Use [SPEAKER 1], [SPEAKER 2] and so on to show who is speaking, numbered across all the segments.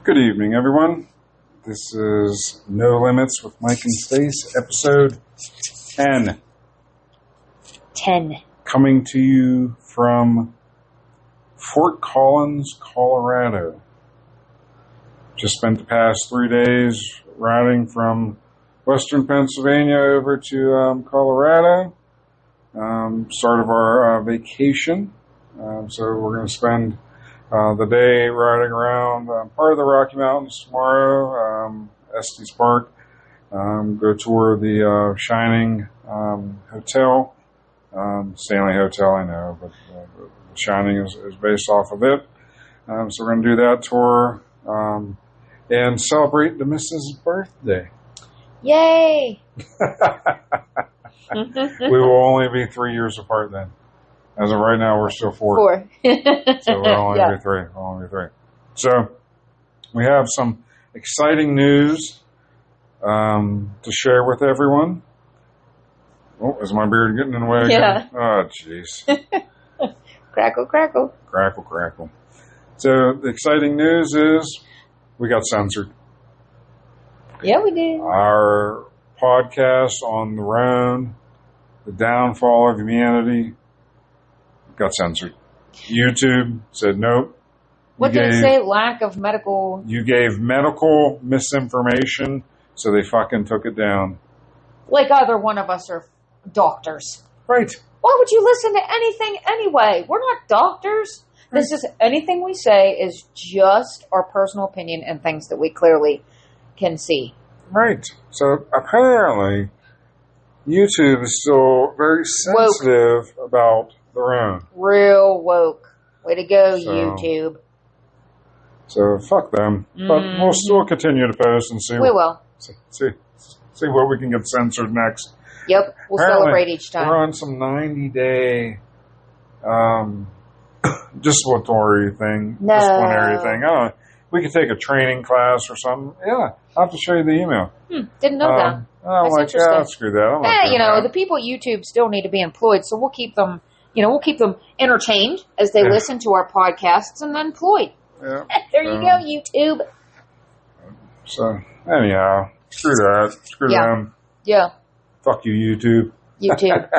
[SPEAKER 1] Good evening, everyone. This is No Limits with Mike and Stace, episode 10.
[SPEAKER 2] 10.
[SPEAKER 1] Coming to you from Fort Collins, Colorado. Just spent the past 3 days riding from western Pennsylvania over to Colorado. Start of our vacation. So we're going to spend the day riding around part of the Rocky Mountains tomorrow, Estes Park. Go tour the Shining Hotel. Stanley Hotel, I know, but the Shining is based off of it. So we're going to do that tour and celebrate the missus' birthday.
[SPEAKER 2] Yay!
[SPEAKER 1] We will only be 3 years apart then. As of right now, we're still 4.
[SPEAKER 2] 4.
[SPEAKER 1] So we'll only be 3. We'll only be 3. So we have some exciting news to share with everyone. Oh, is my beard getting in the way again?
[SPEAKER 2] Yeah.
[SPEAKER 1] Oh, jeez.
[SPEAKER 2] Crackle, crackle.
[SPEAKER 1] Crackle, crackle. So the exciting news is we got censored.
[SPEAKER 2] Yeah, we did.
[SPEAKER 1] Our podcast on the Roan, The Downfall of Humanity, got censored. YouTube said nope.
[SPEAKER 2] What did it say? Lack of medical...
[SPEAKER 1] You gave medical misinformation, so they fucking took it down.
[SPEAKER 2] Like either one of us are doctors.
[SPEAKER 1] Right.
[SPEAKER 2] Why would you listen to anything anyway? We're not doctors. Right. This is anything we say is just our personal opinion and things that we clearly can see.
[SPEAKER 1] Right. So apparently, YouTube is still very sensitive about their own.
[SPEAKER 2] Real woke. Way to go, YouTube.
[SPEAKER 1] So fuck them. But we'll still continue to post and see.
[SPEAKER 2] We will.
[SPEAKER 1] See what we can get censored next.
[SPEAKER 2] Yep. We'll celebrate each time.
[SPEAKER 1] We're on some 90-day disciplinary thing.
[SPEAKER 2] No.
[SPEAKER 1] Disciplinary thing. I don't know. We could take a training class or something. Yeah. I'll have to show you the email.
[SPEAKER 2] Didn't know that.
[SPEAKER 1] I'm
[SPEAKER 2] That's
[SPEAKER 1] like,
[SPEAKER 2] interesting.
[SPEAKER 1] yeah, screw that.
[SPEAKER 2] The people at YouTube still need to be employed, so we'll keep them, entertained as they listen to our podcasts and then employed.
[SPEAKER 1] Yeah.
[SPEAKER 2] There you go, YouTube.
[SPEAKER 1] So, anyhow, screw that. Screw them.
[SPEAKER 2] Yeah.
[SPEAKER 1] Fuck you, YouTube.
[SPEAKER 2] YouTube.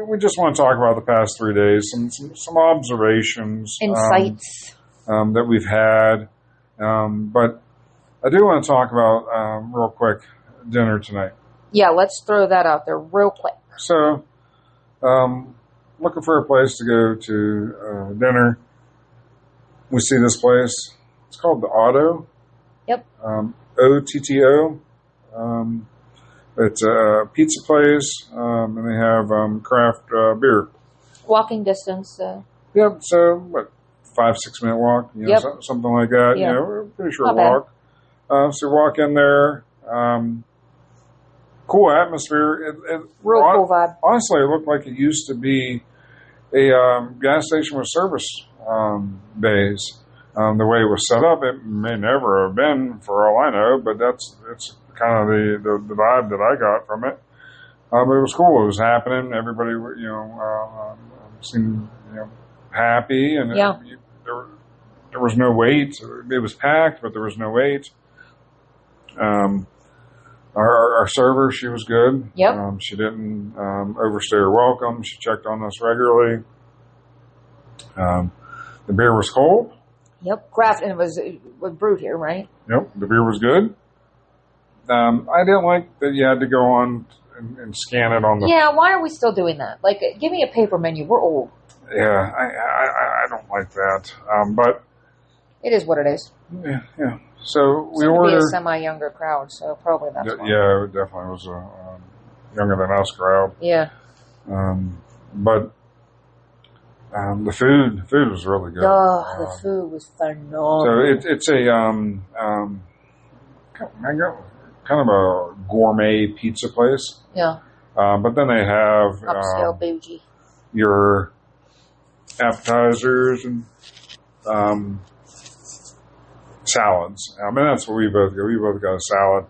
[SPEAKER 1] We just want to talk about the past 3 days, some observations,
[SPEAKER 2] Insights
[SPEAKER 1] that we've had. But I do want to talk about real quick dinner tonight.
[SPEAKER 2] Yeah, let's throw that out there real quick.
[SPEAKER 1] So, looking for a place to go to dinner. We see this place. It's called the Otto.
[SPEAKER 2] Yep.
[SPEAKER 1] OTTO. It's a pizza place, and they have craft beer.
[SPEAKER 2] Walking distance.
[SPEAKER 1] Yep. So, 5-6 minute walk? Something like that.
[SPEAKER 2] Yeah.
[SPEAKER 1] Pretty short walk. So you walk in there. Cool atmosphere.
[SPEAKER 2] Real cool vibe.
[SPEAKER 1] Honestly, it looked like it used to be a gas station with service bays. The way it was set up, it may never have been, for all I know, but it's kind of the vibe that I got from it. But it was cool. It was happening. Everybody, seemed happy, and there was no wait. It was packed, but there was no wait. Our server, she was good.
[SPEAKER 2] Yep.
[SPEAKER 1] She didn't overstay her welcome. She checked on us regularly. The beer was cold.
[SPEAKER 2] Yep. Craft, and it was brewed here, right?
[SPEAKER 1] Yep. The beer was good. I didn't like that you had to go on and scan it on the...
[SPEAKER 2] Yeah, why are we still doing that? Like, give me a paper menu. We're old.
[SPEAKER 1] Yeah, I don't like that. But...
[SPEAKER 2] It is what it is.
[SPEAKER 1] Yeah. So we
[SPEAKER 2] ordered...
[SPEAKER 1] ordered...
[SPEAKER 2] be a semi-younger crowd, so probably that's why.
[SPEAKER 1] Yeah, it definitely was a younger than us crowd.
[SPEAKER 2] Yeah.
[SPEAKER 1] But the food was really good.
[SPEAKER 2] The food was phenomenal.
[SPEAKER 1] So it's a kind of a gourmet pizza place.
[SPEAKER 2] Yeah.
[SPEAKER 1] But then they have
[SPEAKER 2] upscale bougie.
[SPEAKER 1] Your appetizers and salads. I mean, that's what we both got. We both got a salad.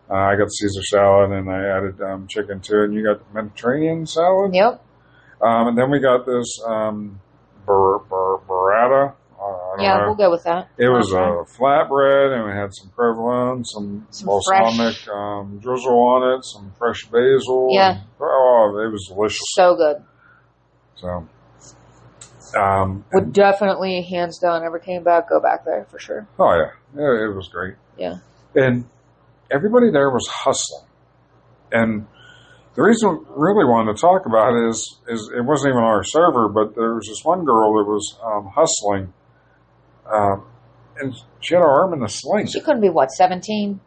[SPEAKER 1] I got the Caesar salad, and I added chicken to it. And you got the Mediterranean salad.
[SPEAKER 2] Yep.
[SPEAKER 1] And then we got this burrata. I don't know.
[SPEAKER 2] We'll go with that.
[SPEAKER 1] It was a flatbread, and we had some provolone, some balsamic drizzle on it, some fresh basil.
[SPEAKER 2] Yeah.
[SPEAKER 1] It was delicious.
[SPEAKER 2] So good.
[SPEAKER 1] So,
[SPEAKER 2] would definitely, hands down, ever came back, go back there for sure.
[SPEAKER 1] Oh yeah, it was great.
[SPEAKER 2] Yeah.
[SPEAKER 1] And everybody there was hustling. And the reason I really wanted to talk about it is it wasn't even our server, but there was this one girl that was hustling. And she had her arm in a sling.
[SPEAKER 2] She couldn't be, 17?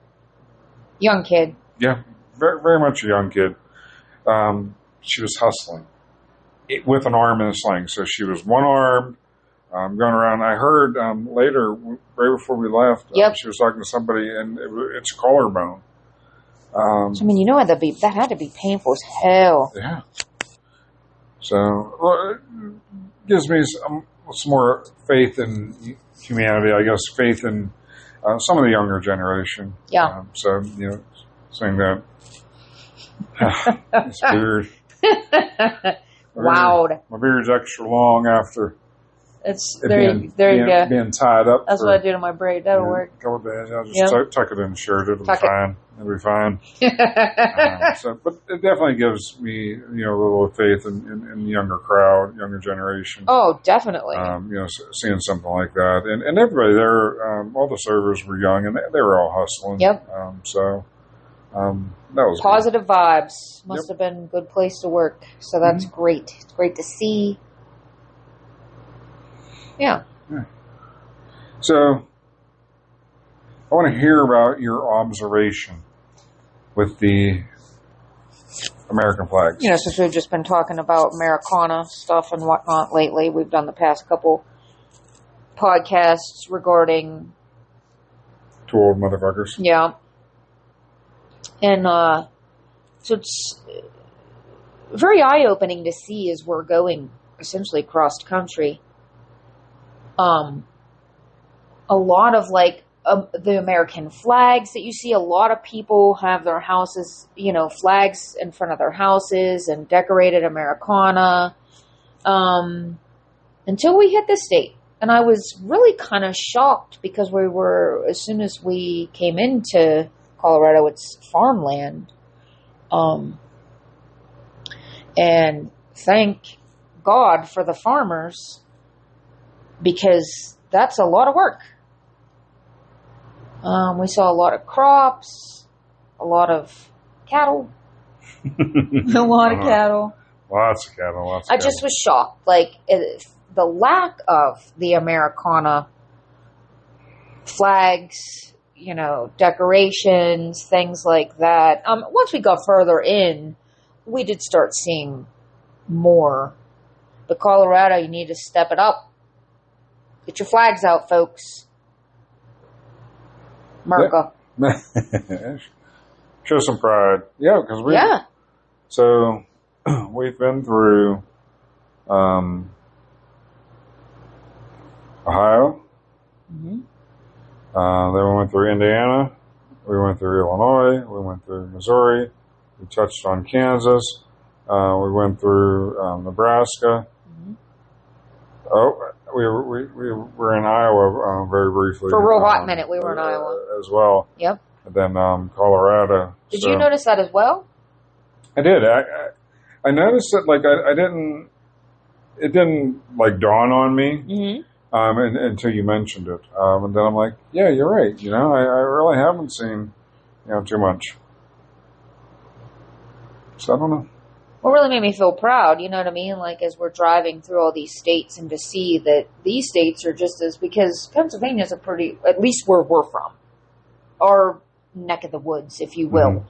[SPEAKER 2] Young kid.
[SPEAKER 1] Yeah, very, very much a young kid. She was hustling with an arm in a sling. So she was one-armed, going around. I heard later, right before we left, she was talking to somebody, and it's collarbone.
[SPEAKER 2] So, I mean, you know that had to be painful as hell.
[SPEAKER 1] Yeah. So, it gives me some more faith in humanity, I guess, faith in some of the younger generation.
[SPEAKER 2] Yeah.
[SPEAKER 1] So, saying that, it's weird.
[SPEAKER 2] Wow.
[SPEAKER 1] My beard's extra long after
[SPEAKER 2] there you go.
[SPEAKER 1] Being tied up.
[SPEAKER 2] That's what I do to my braid. That'll work.
[SPEAKER 1] A couple of days. I'll just tuck it in the shirt. It'll be fine. It'll be fine. But it definitely gives me, a little faith in the younger crowd, younger generation.
[SPEAKER 2] Oh, definitely.
[SPEAKER 1] Seeing something like that, and everybody there, all the servers were young, and they were all hustling.
[SPEAKER 2] Yep.
[SPEAKER 1] That was
[SPEAKER 2] positive vibes. Must have been a good place to work. So that's great. It's great to see. Yeah.
[SPEAKER 1] So, I want to hear about your observation with the American flags.
[SPEAKER 2] Since we've just been talking about Americana stuff and whatnot lately, we've done the past couple podcasts regarding...
[SPEAKER 1] Two old motherfuckers.
[SPEAKER 2] Yeah. And so it's very eye-opening to see as we're going essentially across country. A lot of the American flags that you see, a lot of people have their houses, flags in front of their houses and decorated Americana, until we hit this state. And I was really kind of shocked because as soon as we came into Colorado, it's farmland. And thank God for the farmers, because that's a lot of work. We saw a lot of crops, a lot of cattle, a lot of cattle.
[SPEAKER 1] Lots of cattle.
[SPEAKER 2] I just was shocked. The lack of the Americana flags, decorations, things like that. Once we got further in, we did start seeing more. But Colorado, you need to step it up. Get your flags out, folks. America.
[SPEAKER 1] Show some pride. Yeah, because So, we've been through Ohio.
[SPEAKER 2] Mm-hmm.
[SPEAKER 1] Then we went through Indiana. We went through Illinois. We went through Missouri. We touched on Kansas. We went through Nebraska.
[SPEAKER 2] Mm-hmm.
[SPEAKER 1] Oh, we were in Iowa very briefly.
[SPEAKER 2] For a real hot minute, we were in Iowa.
[SPEAKER 1] As well.
[SPEAKER 2] Yep.
[SPEAKER 1] And then Colorado.
[SPEAKER 2] Did you notice that as well?
[SPEAKER 1] I did. I noticed that, I didn't... It didn't, dawn on me.
[SPEAKER 2] Mm-hmm.
[SPEAKER 1] Until you mentioned it. And then I'm like, yeah, you're right. I really haven't seen, too much. So I don't know.
[SPEAKER 2] What really made me feel proud, you know what I mean? As we're driving through all these states and to see that these states are just because Pennsylvania's at least where we're from, our neck of the woods, if you will.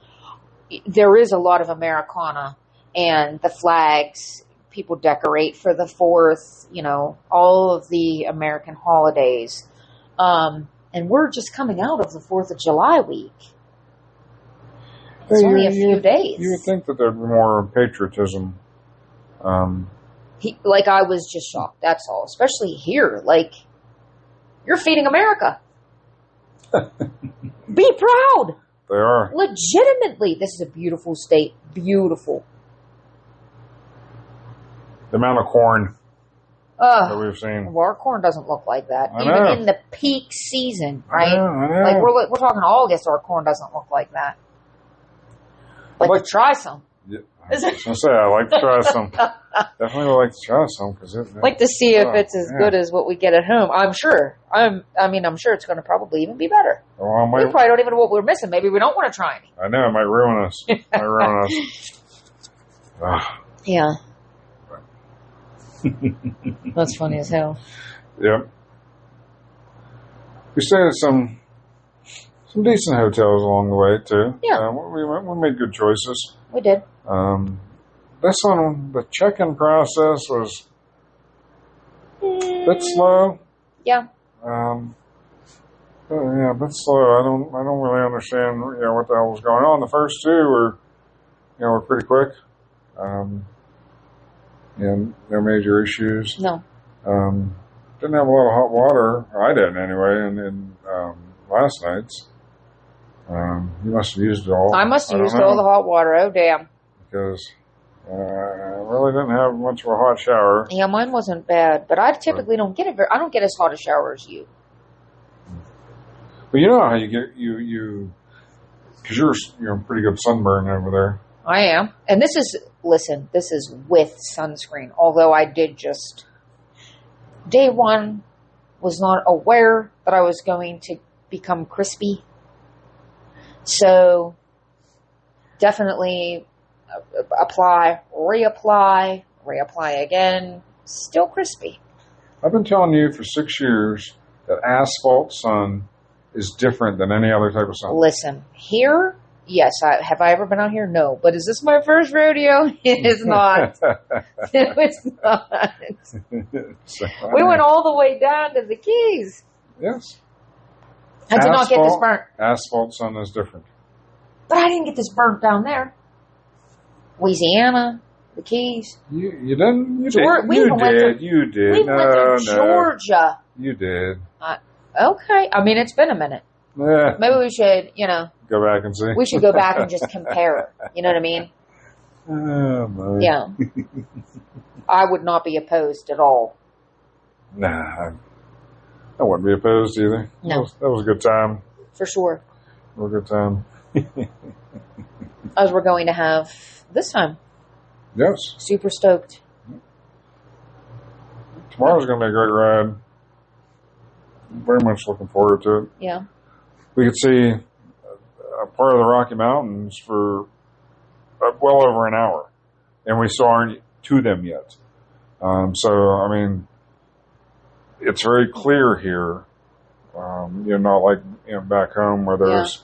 [SPEAKER 2] Mm-hmm. There is a lot of Americana and the flags. People decorate for the 4th, all of the American holidays. And we're just coming out of the 4th of July week. It's only a few days.
[SPEAKER 1] You would think that there'd be more patriotism.
[SPEAKER 2] I was just shocked, that's all. Especially here. You're feeding America. Be proud.
[SPEAKER 1] They are.
[SPEAKER 2] Legitimately, this is a beautiful state. Beautiful.
[SPEAKER 1] The amount of corn that we've seen.
[SPEAKER 2] Well, our corn doesn't look like that.
[SPEAKER 1] I
[SPEAKER 2] Even
[SPEAKER 1] know.
[SPEAKER 2] in the peak season, right?
[SPEAKER 1] I know.
[SPEAKER 2] Like we're talking August, our corn doesn't look like that. Like to try some.
[SPEAKER 1] Yeah, I was going to say, I like to try some. Definitely would like to try some.
[SPEAKER 2] Like to see if it's as good as what we get at home. I'm sure. I'm sure it's going to probably even be better.
[SPEAKER 1] Well,
[SPEAKER 2] We probably don't even know what we're missing. Maybe we don't want to try any.
[SPEAKER 1] I know, it might ruin us.
[SPEAKER 2] Yeah. That's funny as hell.
[SPEAKER 1] Yep. We stayed at some decent hotels along the way, too.
[SPEAKER 2] Yeah.
[SPEAKER 1] We made good choices.
[SPEAKER 2] We did.
[SPEAKER 1] This one, the check-in process was a bit slow.
[SPEAKER 2] Yeah.
[SPEAKER 1] Yeah, a bit slow. I don't really understand, what the hell was going on. The first two were pretty quick. And no major issues.
[SPEAKER 2] No.
[SPEAKER 1] Didn't have a lot of hot water. I didn't anyway. In last night's. You must have used it all.
[SPEAKER 2] I must have used all the hot water. Oh, damn.
[SPEAKER 1] Because I really didn't have much of a hot shower.
[SPEAKER 2] Yeah, mine wasn't bad, but I typically don't get I don't get as hot a shower as you.
[SPEAKER 1] But you know how you get because you're a pretty good sunburn over there.
[SPEAKER 2] I am, and this is with sunscreen. Although I did just day one was not aware that I was going to become crispy, so definitely apply, reapply again. Still crispy.
[SPEAKER 1] I've been telling you for 6 years that asphalt sun is different than any other type of sun.
[SPEAKER 2] Listen, here, yes, have I ever been out here? No. But is this my first rodeo? It is not. It's not. We went all the way down to the Keys.
[SPEAKER 1] Yes.
[SPEAKER 2] I did not get this burnt.
[SPEAKER 1] Asphalt sun is different.
[SPEAKER 2] But I didn't get this burnt down there. Louisiana, the Keys.
[SPEAKER 1] You didn't? You did. You did.
[SPEAKER 2] We went to Georgia.
[SPEAKER 1] You did.
[SPEAKER 2] Okay. I mean, it's been a minute.
[SPEAKER 1] Yeah.
[SPEAKER 2] Maybe we should,
[SPEAKER 1] go back and see.
[SPEAKER 2] We should go back and just compare. You know what I mean?
[SPEAKER 1] Oh, my.
[SPEAKER 2] Yeah. I would not be opposed at all.
[SPEAKER 1] Nah. I wouldn't be opposed either.
[SPEAKER 2] No.
[SPEAKER 1] That was a good time.
[SPEAKER 2] For sure.
[SPEAKER 1] A good time.
[SPEAKER 2] As we're going to have this time.
[SPEAKER 1] Yes.
[SPEAKER 2] Super stoked.
[SPEAKER 1] Tomorrow's going to be a great ride. Very much looking forward to it.
[SPEAKER 2] Yeah.
[SPEAKER 1] We could see a part of the Rocky Mountains for well over an hour, and we still aren't to them yet. So, I mean, it's very clear here. Not like back home where there's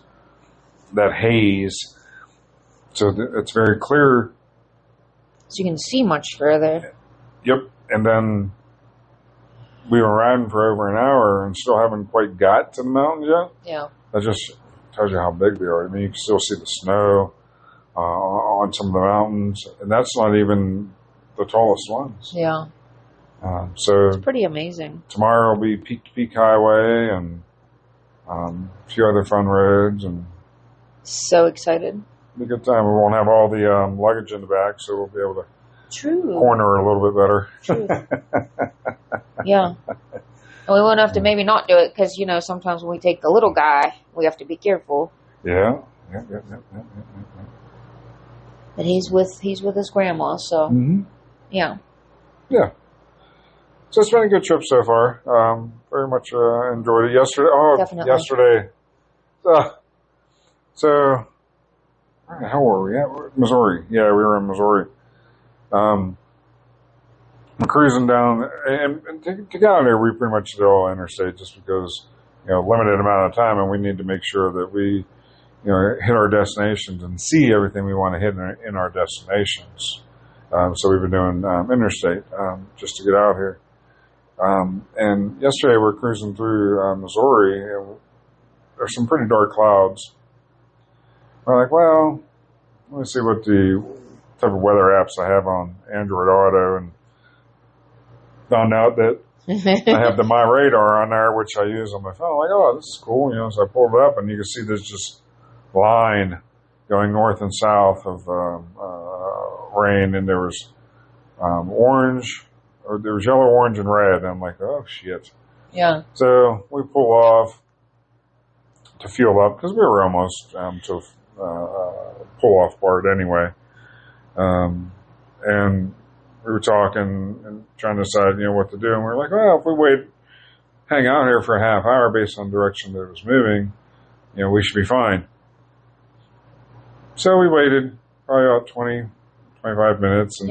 [SPEAKER 1] that haze. So it's very clear.
[SPEAKER 2] So you can see much further.
[SPEAKER 1] Yep. And then we were riding for over an hour and still haven't quite got to the mountains yet.
[SPEAKER 2] Yeah.
[SPEAKER 1] That just tells you how big they are. I mean, you can still see the snow on some of the mountains, and that's not even the tallest ones.
[SPEAKER 2] Yeah.
[SPEAKER 1] So
[SPEAKER 2] it's pretty amazing.
[SPEAKER 1] Tomorrow will be Peak to Peak Highway and a few other fun roads, and
[SPEAKER 2] so excited.
[SPEAKER 1] It'll be a good time. We won't have all the luggage in the back, so we'll be able to corner a little bit better.
[SPEAKER 2] True. Yeah. And we won't have to maybe not do it because, sometimes when we take the little guy, we have to be careful.
[SPEAKER 1] Yeah.
[SPEAKER 2] But he's with his grandma, so yeah.
[SPEAKER 1] Yeah. So it's been a good trip so far. Very much enjoyed it. Yesterday. Yesterday. So where the hell were we at? Missouri. Yeah, we were in Missouri. I'm cruising down, and to get out of there, we pretty much did all interstate just because, limited amount of time, and we need to make sure that we, hit our destinations and see everything we want to hit in our destinations. So we've been doing interstate just to get out here. And yesterday we're cruising through Missouri, and there's some pretty dark clouds. We're like, well, let me see what the type of weather apps I have on Android Auto, and found out that I have the My Radar on there, which I use on my phone. I'm like, oh, this is cool. So I pulled it up, and you can see there's just line going north and south of rain, and there was orange, or there was yellow, orange, and red. And I'm like, oh shit.
[SPEAKER 2] Yeah.
[SPEAKER 1] So we pull off to fuel up because we were almost to pull off part anyway. And we were talking and trying to decide, what to do. And we were like, well, if we hang out here for a half hour based on the direction that it was moving, we should be fine. So we waited probably about 20, 25 minutes. And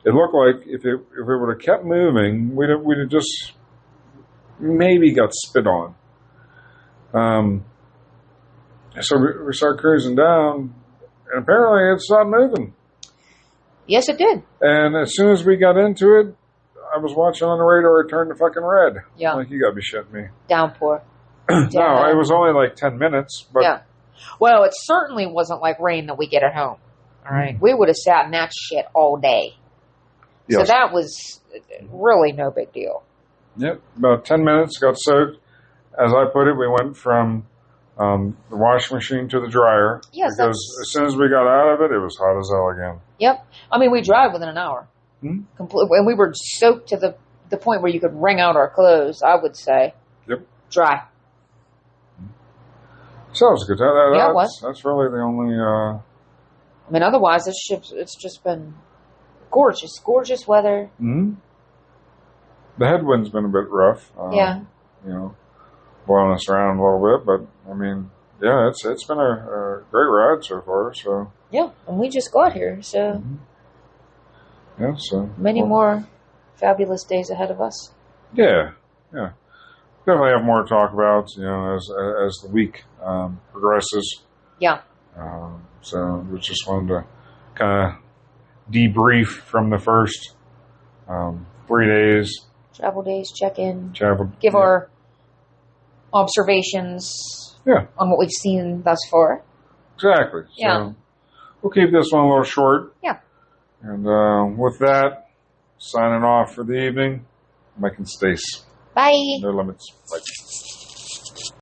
[SPEAKER 1] it looked like if it would have kept moving, we'd have just maybe got spit on. So we start cruising down, and apparently it stopped moving.
[SPEAKER 2] Yes, it did.
[SPEAKER 1] And as soon as we got into it, I was watching on the radar, it turned to fucking red.
[SPEAKER 2] Yeah.
[SPEAKER 1] I'm like, you gotta be shitting me.
[SPEAKER 2] Downpour.
[SPEAKER 1] No, it was only like 10 minutes. But
[SPEAKER 2] yeah. Well, it certainly wasn't like rain that we get at home. All right. We would have sat in that shit all day. Yes. So that was really no big deal.
[SPEAKER 1] Yep. About 10 minutes, got soaked. As I put it, we went from the washing machine to the dryer.
[SPEAKER 2] Yes.
[SPEAKER 1] Because as soon as we got out of it, it was hot as hell again.
[SPEAKER 2] Yep. I mean, we drive within an hour. Completely. And we were soaked to the point where you could wring out our clothes, I would say.
[SPEAKER 1] Yep.
[SPEAKER 2] Dry.
[SPEAKER 1] So it was a good time.
[SPEAKER 2] Yeah, it was.
[SPEAKER 1] That's really the only...
[SPEAKER 2] I mean, otherwise, it's just been gorgeous weather.
[SPEAKER 1] Mm-hmm. The headwind's been a bit rough.
[SPEAKER 2] Yeah.
[SPEAKER 1] Blowing us around a little bit, but I mean, yeah, it's been a great ride so far. So
[SPEAKER 2] yeah, and we just got here, so
[SPEAKER 1] yeah, so
[SPEAKER 2] many more fabulous days ahead of us.
[SPEAKER 1] Yeah, definitely have more to talk about, as the week progresses.
[SPEAKER 2] Yeah.
[SPEAKER 1] So we just wanted to kind of debrief from the first 3 days.
[SPEAKER 2] Travel days, check in,
[SPEAKER 1] give
[SPEAKER 2] our observations on what we've seen thus far.
[SPEAKER 1] Exactly.
[SPEAKER 2] Yeah.
[SPEAKER 1] So we'll keep this one a little short.
[SPEAKER 2] Yeah.
[SPEAKER 1] And with that, signing off for the evening, Mike and Stace.
[SPEAKER 2] Bye.
[SPEAKER 1] No limits. Bye.